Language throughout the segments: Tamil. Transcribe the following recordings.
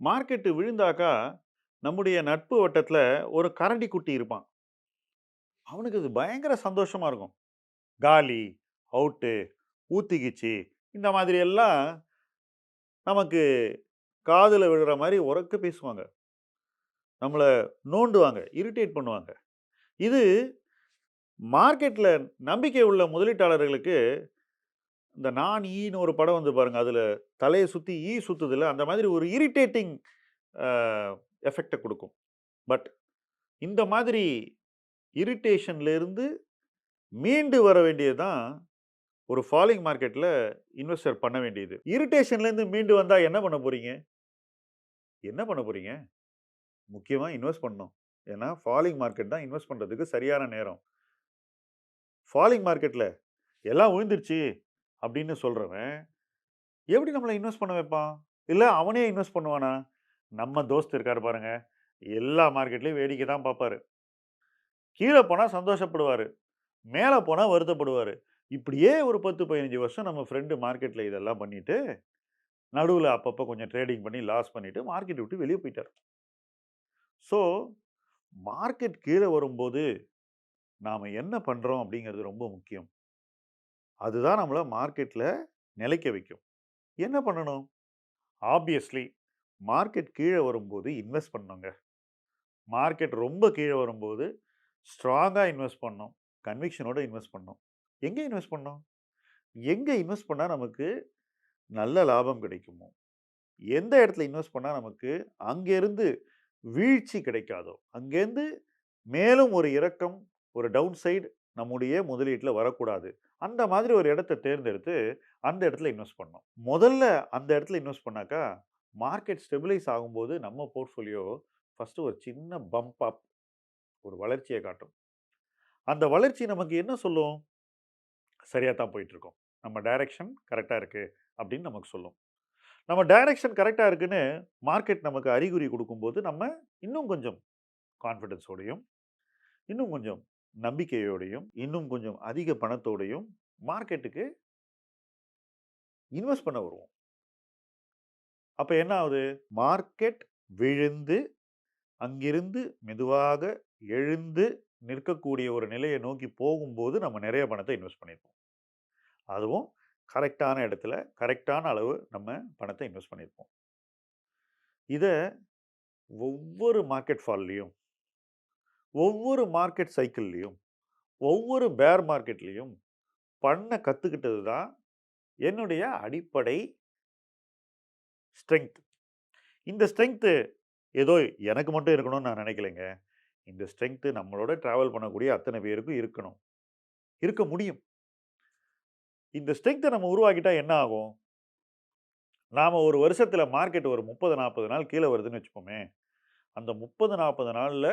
மார்க்கெட்டு விழுந்தாக்கா, நம்முடைய நட்பு வட்டத்துல ஒரு கரடி குட்டி இருப்பான். அவனுக்கு அது பயங்கர சந்தோஷமா இருக்கும். காலி, அவுட்டு, ஊத்திக்கிச்சு இந்த மாதிரி எல்லாம் நமக்கு காதுல விழுற மாரி உரக்க பேசுவாங்க. நம்மள நோண்டுவாங்க, இரிட்டேட் பண்ணுவாங்க. இது மார்க்கெட்ல நம்பிக்கை உள்ள முதலீட்டாளர்களுக்கு இந்த நான் ஈன்னு ஒரு படம் வந்து பாருங்க. அதுல தலைய சுத்தி ஈ சுத்துதுல்ல, அந்த மாதிரி ஒரு இரிட்டேட்டிங் அ எஃபெக்ட்ட குடுக்கும். பட் இந்த மாதிரி இரிட்டேஷன்ல இருந்து மீண்டு வர வேண்டியது தான் ஒரு ஃபாலிங் மார்க்கெட்ல இன்வெஸ்டர் பண்ண வேண்டியது. இரிட்டேஷன்லேருந்து மீண்டு வந்தா என்ன பண்ண போறீங்க? என்ன பண்ண போறீங்க? முக்கியமா இன்வெஸ்ட் பண்ணணும். ஏன்னா, ஃபாலிங் மார்க்கெட் தான் இன்வெஸ்ட் பண்றதுக்கு சரியான நேரம். ஃபாலிங் மார்க்கெட்ல எல்லாம் விழுந்துருச்சு அப்படின்னு சொல்றவன், எப்படி நம்மள இன்வெஸ்ட் பண்ண வைப்பான்? இல்ல அவனே இன்வெஸ்ட் பண்ணுவானா? நம்ம தோஸ்த் இருக்காரு பாருங்க. எல்லா மார்க்கெட்லயும் வேடிக்கை தான் பார்ப்பாரு. கீழ போனா சந்தோஷப்படுவாரு. மேல போனா வருத்தப்படுவாரு. இப்படியே ஒரு 10, 15 வருஷம் நம்ம ஃப்ரெண்ட் மார்க்கெட்ல இதெல்லாம் பண்ணிட்டு நடுவுல அப்பப்ப கொஞ்சம் ட்ரேடிங் பண்ணி லாஸ் பண்ணிட்டு மார்க்கெட்ட விட்டு வெளிய போயிட்டாரு. ஸோ, மார்க்கெட் கீழ வரும்போது நாம என்ன பண்றோம் அப்படிங்கிறது ரொம்ப முக்கியம். அதுதான் நம்மள மார்க்கெட்ல நிலைக்க வைக்கும். என்ன பண்ணணும்? ஆப்வியஸ்லி மார்க்கெட் கீழ வரும்போது இன்வெஸ்ட் பண்ணணுங்க. மார்க்கெட் ரொம்ப கீழ வரும்போது ஸ்ட்ராங்கா இன்வெஸ்ட் பண்ணணும். கன்விக்ஷனோட இன்வெஸ்ட் பண்ணணும். எங்க இன்வெஸ்ட் பண்ணணும்? எங்க இன்வெஸ்ட் பண்ணா நமக்கு நல்ல லாபம் கிடைக்குமோ, எந்த இடத்துல இன்வெஸ்ட் பண்ணா நமக்கு அங்கேருந்து வீழ்ச்சி கிடைக்காதோ, அங்கேருந்து மேலும் ஒரு இறக்கம், ஒரு டவுன் சைடு நம்முடைய முதலீட்ல வரக்கூடாது. அந்த மாதிரி ஒரு இடத்த தேர்ந்தெடுத்து, அந்த இடத்துல இன்வெஸ்ட் பண்ணணும். முதல்ல அந்த இடத்துல இன்வெஸ்ட் பண்ணாக்கா, மார்க்கெட் ஸ்டெபிலைஸ் ஆகும்போது நம்ம போர்ட்ஃபோலியோ ஃபர்ஸ்ட்டு ஒரு சின்ன பம்ப் அப் ஒரு வளர்ச்சிய காட்டும். அந்த வளர்ச்சி நமக்கு என்ன சொல்லும்? சரியா தான் போயிட்டுருக்கோம். நம்ம டைரக்ஷன் கரெக்ட்டா இருக்கு அப்படின்னு நமக்கு சொல்லும். நம்ம டைரக்ஷன் கரெக்ட்டா இருக்குன்னு மார்க்கெட் நமக்கு அறிகுறி குடுக்கும்போது, நம்ம இன்னும் கொஞ்சம் கான்ஃபிடன்ஸோடையும், இன்னும் கொஞ்சம் நம்பிக்கையோடையும், இன்னும் கொஞ்சம் அதிக பணத்தோடையும் மார்க்கெட்டுக்கு இன்வெஸ்ட் பண்ண வருவோம். அப்ப என்ன ஆவுது? மார்க்கெட் விழுந்து, அங்கிருந்து மெதுவாக எழுந்து நிற்கக்கூடிய ஒரு நிலைய நோக்கி போகும்போது, நம்ம நெறைய பணத்த இன்வெஸ்ட் பண்ணியிருப்போம். அதுவும் கரெக்ட்டான இடத்துல, கரெக்ட்டான அளவு நம்ம பணத்த இன்வெஸ்ட் பண்ணியிருப்போம். இத ஒவ்வொரு மார்க்கெட் ஃபால்‌லயும், ஒவ்வொரு மார்க்கெட் சைக்கிள்லயும், ஒவ்வொரு பேர் மார்க்கெட்லயும் பண்ண கத்துக்கிட்டது தான் என்னுடைய அடிப்படை ஸ்ட்ரெங்த். இந்த ஸ்ட்ரெங்த் ஏதோ எனக்கு மட்டும் இருக்கணும்னு நான் நினைக்கலைங்க. இந்த ஸ்ட்ரெங்த் நம்மளோட டிராவல் பண்ணக்கூடிய அத்தனை பேருக்கும் இருக்கணும். இருக்க முடியும். இந்த ஸ்ட்ரெங்த்த நம்ம உருவாக்கிட்டா என்ன ஆகும்? நாம ஒரு வருஷத்துல மார்க்கெட் ஒரு 30, 40 நாள் கீழ வருதுன்னு வச்சுப்போமே. அந்த 30, 40 நாள்ல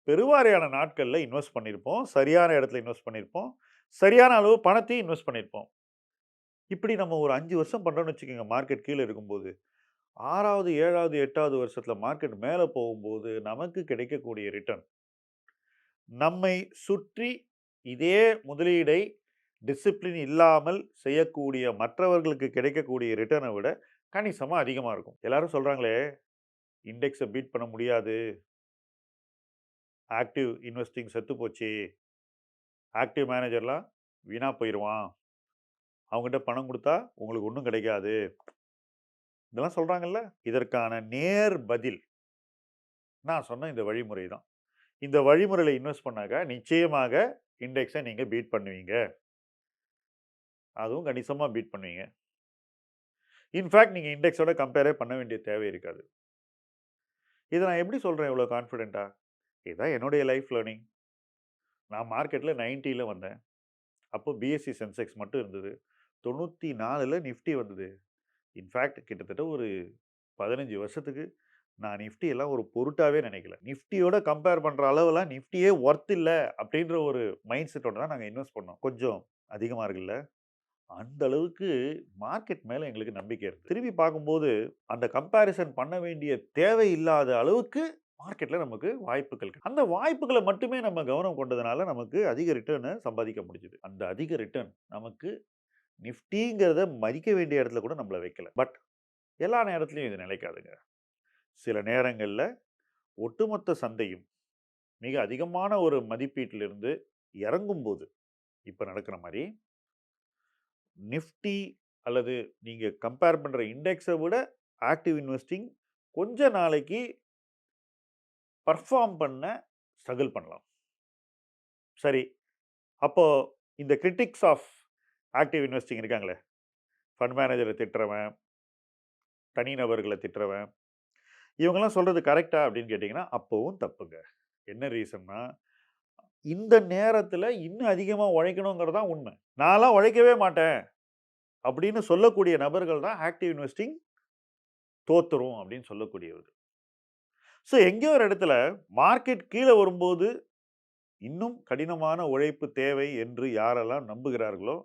பெருவாரியான நாட்கள்ல இன்வெஸ்ட் பண்ணியிருப்போம். சரியான இடத்துல இன்வெஸ்ட் பண்ணியிருப்போம். சரியான அளவு பணத்தையும் இன்வெஸ்ட் பண்ணியிருப்போம். இப்படி நம்ம ஒரு 5 வருஷம் பண்றோம்னு வச்சுக்கங்க மார்க்கெட் கீழ இருக்கும்போது. 6வது, 7வது, 8வது வருஷத்துல மார்க்கெட் மேல போகும்போது, நமக்கு கிடைக்கக்கூடிய ரிட்டர்ன், நம்மை சுற்றி இதே முதலீடை டிசிப்ளின் இல்லாமல் செய்யக்கூடிய மற்றவர்களுக்கு கிடைக்கக்கூடிய ரிட்டர்ன விட கணிசமா அதிகமா இருக்கும். எல்லாரும் சொல்றாங்களே, இண்டெக்ஸ பீட் பண்ண முடியாது. ஆக்டிவ் இன்வெஸ்டிங் செத்து போச்சு. ஆக்டிவ் மேனேஜர்லாம் வீணா போயிருவான். அவங்ககிட்ட பணம் குடுத்தா உங்களுக்கு ஒண்ணும் கிடைக்காது. இதெல்லாம் சொல்றாங்கல்ல. இதற்கான நேர் பதில் நான் சொன்ன இந்த வழிமுறை தான். இந்த வழிமுறையில இன்வெஸ்ட் பண்ணாக்க, நிச்சயமாக இண்டெக்ஸ நீங்க பீட் பண்ணுவீங்க. அதுவும் கணிசமா பீட் பண்ணுவீங்க. இன்ஃபாக்ட் நீங்க இண்டெக்ஸோட கம்பேரே பண்ண வேண்டிய தேவை இருக்காது. இத நான் எப்படி சொல்றேன் இவ்வளோ கான்ஃபிடென்ட்டா? இதுதான் என்னுடைய லைஃப் லேர்னிங். நான் மார்க்கெட்ல 90ல வந்தேன். அப்போ பிஎஸ்சி சென்செக்ஸ் மட்டும் இருந்தது. 94ல நிஃப்டி வந்தது. இன்ஃபாக்ட் கிட்டத்தட்ட ஒரு 15 வருஷத்துக்கு நான் நிஃப்டி எல்லாம் ஒரு பொருட்டாவே நினைக்கல. நிஃப்டியோட கம்பேர் பண்ற அளவுலாம் நிஃப்டியே வொர்த் இல்ல அப்படின்ற ஒரு மைண்ட் செட்டோட தான் நாங்க இன்வெஸ்ட் பண்ணோம். கொஞ்சம் அதிகமா இருக்குல்ல? அந்த அளவுக்கு மார்க்கெட் மேல எங்களுக்கு நம்பிக்கை இருக்கு. திரும்பி பார்க்கும்போது, அந்த கம்பேரிசன் பண்ண வேண்டிய தேவை இல்லாத அளவுக்கு மார்க்கெட்ல நமக்கு வாய்ப்புகள் இருக்கு. அந்த வாய்ப்புகள மட்டுமே நம்ம கவனம் கொண்டதுனால நமக்கு அதிக ரிட்டர்ன சம்பாதிக்க முடிஞ்சது. அந்த அதிக ரிட்டர்ன் நமக்கு நிஃப்டிங்கிறத மதிக்க வேண்டிய இடத்துல கூட நம்மள வைக்கல. பட் எல்லா நேரத்திலயும் இது நிலைக்காதுங்க. சில நேரங்கள்ல ஒட்டுமொத்த சந்தையும் மிக அதிகமான ஒரு மதிப்பீட்டிலிருந்து இறங்கும்போது, இப்ப நடக்கிற மாரி, நிஃப்டி அல்லது நீங்க கம்பேர் பண்ற இண்டெக்ஸ விட ஆக்டிவ் இன்வெஸ்டிங் கொஞ்ச நாளைக்கு பெர்ஃபார்ம் பண்ண ஸ்ட்ரகிள் பண்ணலாம். சரி, அப்போ இந்த கிரிட்டிக்ஸ் ஆஃப் ஆக்டிவ் இன்வெஸ்டிங் இருக்காங்களே, ஃபண்ட் மேனேஜர திட்டுறவன், தனிநபர்கள திட்டுறவன், இவங்கலாம் சொல்றது கரெக்ட்டா அப்படின்னு கேட்டீங்கன்னா, அப்பவும் தப்புங்க. என்ன ரீசன்னா, இந்த நேரத்தில இன்னும் அதிகமா உழைக்கணுங்கிறது தான் உண்மை. நான்லாம் உழைக்கவே மாட்டேன் அப்படின்னு சொல்லக்கூடிய நபர்கள் தான் ஆக்டிவ் இன்வெஸ்டிங் தோத்துரும் அப்படின்னு சொல்லக்கூடியவர்கள். ஸோ எங்கேயோ ஒரு இடத்துல மார்க்கெட் கீழ வரும்போது, இன்னும் கடினமான உழைப்பு தேவை என்று யாரெல்லாம் நம்புகிறார்களோ,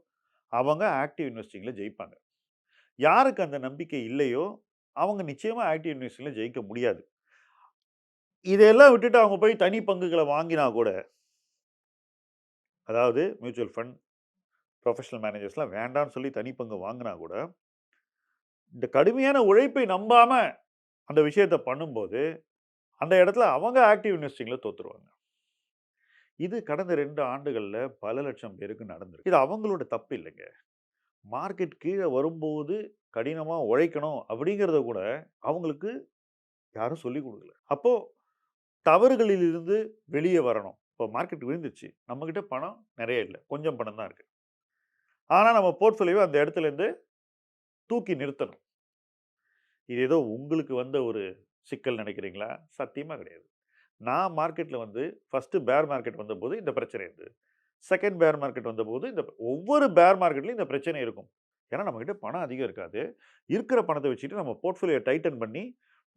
அவங்க ஆக்டிவ் இன்வெஸ்டிங்ல ஜெயிப்பாங்க. யாருக்கு அந்த நம்பிக்கை இல்லையோ, அவங்க நிச்சயமா ஆக்டிவ் இன்வெஸ்டிங்ல ஜெயிக்க முடியாது. இதெல்லாம் விட்டுட்டு அவங்க போய் தனி பங்குகள வாங்கினா கூட, அதாவது மியூச்சுவல் ஃபண்ட், புரொஃபஷனல் மேனேஜர்ஸ்லாம் வேண்டான்னு சொல்லி தனி பங்கு வாங்குனா கூட, இந்த கடுமையான உழைப்பை நம்பாம அந்த விஷயத்த பண்ணும்போது, அந்த இடத்துல அவங்க ஆக்டிவ் இன்வெஸ்டிங்ல தோத்துருவாங்க. இது கடந்த 2 ஆண்டுகள்ல பல லட்சம் பேருக்கு நடந்திருக்கு. இது அவங்களோட தப்பு இல்லைங்க. மார்க்கெட் கீழ வரும்போது கடினமா உழைக்கணும் அப்படிங்கிறத கூட அவங்களுக்கு யாரும் சொல்லிக் குடுக்கல. அப்போ தவறுகளிலிருந்து வெளிய வரணும். இப்போ மார்க்கெட் விழுந்துருச்சு. நம்மகிட்ட பணம் நெறைய இல்ல. கொஞ்சம் பணம் தான் இருக்கு. ஆனா நம்ம போர்ட்ஃபோலியோவ அந்த இடத்துலேருந்து தூக்கி நிறுத்தணும். இது ஏதோ உங்களுக்கு வந்த ஒரு சிக்கல் நினைக்கிறீங்களா? சத்தியமா கிடையாது. நான் மார்க்கெட்ல வந்து ஃபர்ஸ்ட்டு பேர் மார்க்கெட் வந்தபோது இந்த பிரச்சனை இருந்தது. செகண்ட் பேர் மார்க்கெட் வந்தபோது ஒவ்வொரு பேர் மார்க்கெட்லயும் இந்த பிரச்சனை இருக்கும். ஏன்னா நம்மகிட்ட பணம் அதிகம் இருக்காது. இருக்கிற பணத்த வச்சுட்டு நம்ம போர்ட்ஃபோலியோ டைட்டன் பண்ணி,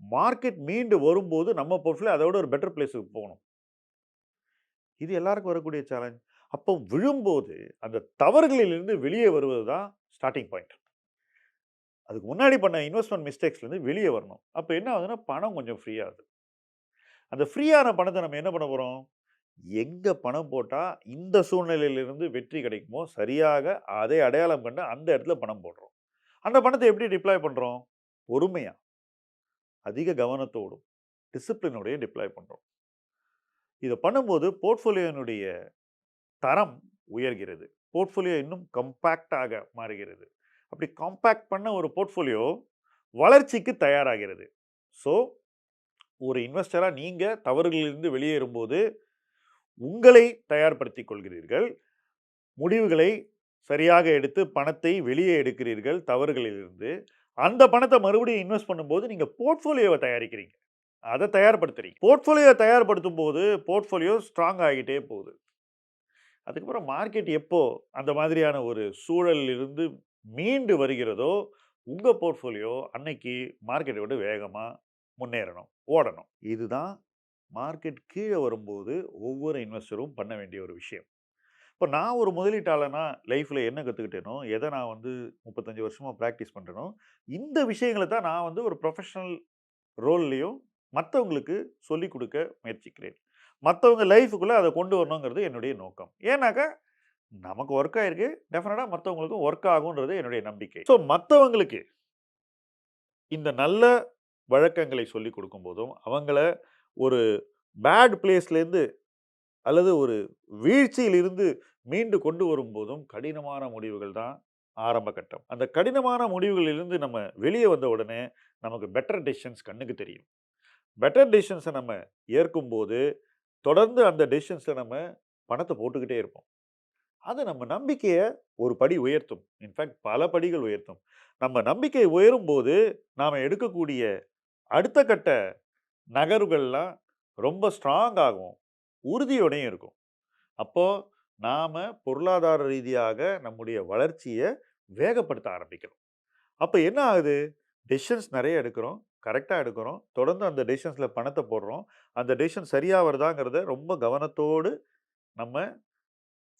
மார்க்கெட் மீண்டு வரும்போது நம்ம போர்ட்ஃபோலியோ அதோட ஒரு பெட்டர் பிளேஸ்‌க்கு போகணும். இது எல்லாருக்கும் வரக்கூடிய சேலஞ்ச். அப்போ விழும்போது அந்த தவறுகளிலிருந்து வெளியே வருவது தான் ஸ்டார்ட்டிங் பாயிண்ட். அதுக்கு முன்னாடி பண்ண இன்வெஸ்ட்மென்ட் மிஸ்டேக்ஸ்லேருந்து வெளியே வரணும். அப்ப என்ன ஆகுதுன்னா, பணம் கொஞ்சம் ஃப்ரீ ஆகுது. அந்த ஃப்ரீயான பணத்த நம்ம என்ன பண்ண போறோம்? எங்க பணம் போட்டா இந்த சூழ்நிலையிலிருந்து வெற்றி கிடைக்குமோ, சரியாக அதை அடையாளம் கண்டு அந்த இடத்துல பணம் போடுறோம். அந்த பணத்த எப்படி டிப்ளாய் பண்றோம்? பொறுமையா, அதிக கவனத்தோடும், டிசிப்ளினோடையும் டிப்ளாய் பண்றோம். இத பண்ணும்போது போர்ட்ஃபோலியோனுடைய தரம் உயர்கிறது. போர்ட்ஃபோலியோ இன்னும் காம்பேக்ட்டாக மாறுகிறது. அப்படி காம்பேக்ட் பண்ண ஒரு போர்ட்ஃபோலியோ வளர்ச்சிக்கு தயாராகிறது. ஸோ, ஒரு இன்வெஸ்டரா நீங்க தவறுகளிலிருந்து வெளியேறும்போது, உங்களை தயார்படுத்திக் கொள்கிறீர்கள். முடிவுகளை சரியாக எடுத்து பணத்தை வெளியே எடுக்கிறீர்கள் தவறுகளிலிருந்து. அந்த பணத்த மறுபடியும் இன்வெஸ்ட் பண்ணும்போது, நீங்க போர்ட்ஃபோலியோவ தயாரிக்கிறீங்க. அத தயார்படுத்துறீங்க. போர்ட்ஃபோலியோ தயார்படுத்தும்போது, போர்ட்ஃபோலியோ ஸ்ட்ராங் ஆகிட்டே போகுது. அதுக்கப்புறம் மார்க்கெட் எப்போ அந்த மாதிரியான ஒரு சூழலில் இருந்து மீண்டு வருகிறதோ, உங்க போர்ட்ஃபோலியோ அன்னைக்கு மார்க்கெட்ட விட வேகமா முன்னேறணும், ஓடணும். இதுதான் மார்க்கெட் கீழ வரும்போது ஒவ்வொரு இன்வெஸ்டரும் பண்ண வேண்டிய ஒரு விஷயம். இப்ப நான் ஒரு முதலீட்டாளனா லைஃப்ல என்ன கத்துக்கிட்டேனோ, எத நான் வந்து 35 வருஷமா பிராக்டிஸ் பண்றேனோ, இந்த விஷயங்கள தான் நான் வந்து ஒரு புரொஃபஷனல் ரோல்லயும் மத்தவங்களுக்கு சொல்லிக் குடுக்க முயற்சிக்கிறேன். மத்தவங்க லைஃப்க்குள்ள அத கொண்டு வரணுங்கிறது என்னுடைய நோக்கம். ஏன்னாக்கா, நமக்கு ஒர்க் ஆயிருக்கு. டெஃபினட்டா மத்தவங்களுக்கும் ஒர்க் ஆகும்ன்றது என்னுடைய நம்பிக்கை. ஸோ மத்தவங்களுக்கு இந்த நல்ல வழக்கங்களை சொல்லிக் குடுக்கும்போதும், அவங்கள ஒரு பேட் பிளேஸ்லேருந்து அல்லது ஒரு வீழ்ச்சியிலிருந்து மீண்டு கொண்டு வரும்போதும் கடினமான முடிவுகள் தான் ஆரம்ப கட்டம். அந்த கடினமான முடிவுகளிலிருந்து நம்ம வெளிய வந்த உடனே, நமக்கு பெட்டர் டெசிஷன்ஸ் கண்ணுக்கு தெரியும். பெட்டர் டெசிஷன்ஸ நம்ம ஏற்கும்போது, தொடர்ந்து அந்த டெசிஷன்ஸ்ல நம்ம பணத்த போட்டுக்கிட்டே இருப்போம். அது நம்ம நம்பிக்கைய ஒரு படி உயர்த்தும். இன்ஃபாக்ட் பல படிகள் உயர்த்தும். நம்ம நம்பிக்கை உயரும்போது, நாம எடுக்கக்கூடிய அடுத்த கட்ட நகர்வுகள்லாம் ரொம்ப ஸ்ட்ராங் ஆகும். உறுதியோடையும் இருக்கும். அப்போ நாம பொருளாதார ரீதியாக நம்முடைய வளர்ச்சிய வேகப்படுத்த ஆரம்பிக்கிறோம். அப்ப என்ன ஆகுது? டெசிஷன்ஸ் நெறைய எடுக்கிறோம். கரெக்ட்டா எடுக்கிறோம். தொடர்ந்து அந்த டெசிஷன்ஸ்ல பணத்த போடுறோம். அந்த டெசிஷன் சரியா வருதாங்கிறத ரொம்ப கவனத்தோடு நம்ம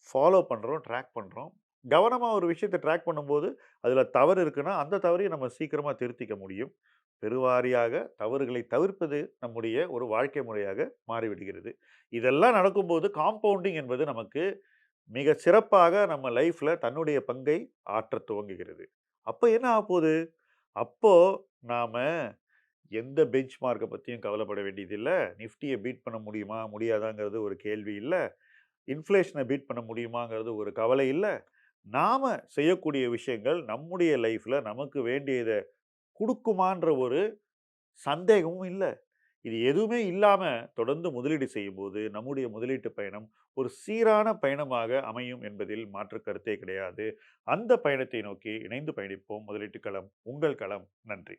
ஃபாலோ பண்றோம், ட்ராக் பண்றோம். கவனமா ஒரு விஷயத்த ட்ராக் பண்ணும்போது, அதுல தவறு இருக்குன்னா, அந்த தவறையும் நம்ம சீக்கிரமா திருத்திக்க முடியும். பெருவாரியாக தவறுகளை தவிர்ப்பது நம்முடைய ஒரு வாழ்க்கை முறையாக மாறிவிடுகிறது. இதெல்லாம் நடக்கும்போது காம்பவுண்டிங் என்பது நமக்கு மிக சிறப்பாக நம்ம லைஃப்ல தன்னுடைய பங்கை ஆற்றத் துவங்குகிறது. அப்ப என்ன ஆகப்போது? அப்போ நாம எந்த பெஞ்ச் மார்க்க பத்தியும் கவலைப்பட வேண்டியதில்ல. நிஃப்டிய பீட் பண்ண முடியுமா? முடியாதாங்கிறது ஒரு கேள்வி இல்ல. இன்ஃப்ளேஷன பீட் பண்ண முடியுமாங்கிறது ஒரு கவலை இல்ல. நாம செய்யக்கூடிய விஷயங்கள் நம்முடைய லைஃப்ல நமக்கு வேண்டியத குடுக்குமான்ற ஒரு சந்தேகமும் இல்ல. இது எதுவுமே இல்லாம தொடர்ந்து முதலீடு செய்யும்போது, நம்முடைய முதலீட்டு பயணம் ஒரு சீரான பயணமாக அமையும் என்பதில் மாற்று கருத்தே கிடையாது. அந்த பயணத்தை நோக்கி இணைந்து பயணிப்போம். முதலீட்டு களம் உங்கள் களம். நன்றி.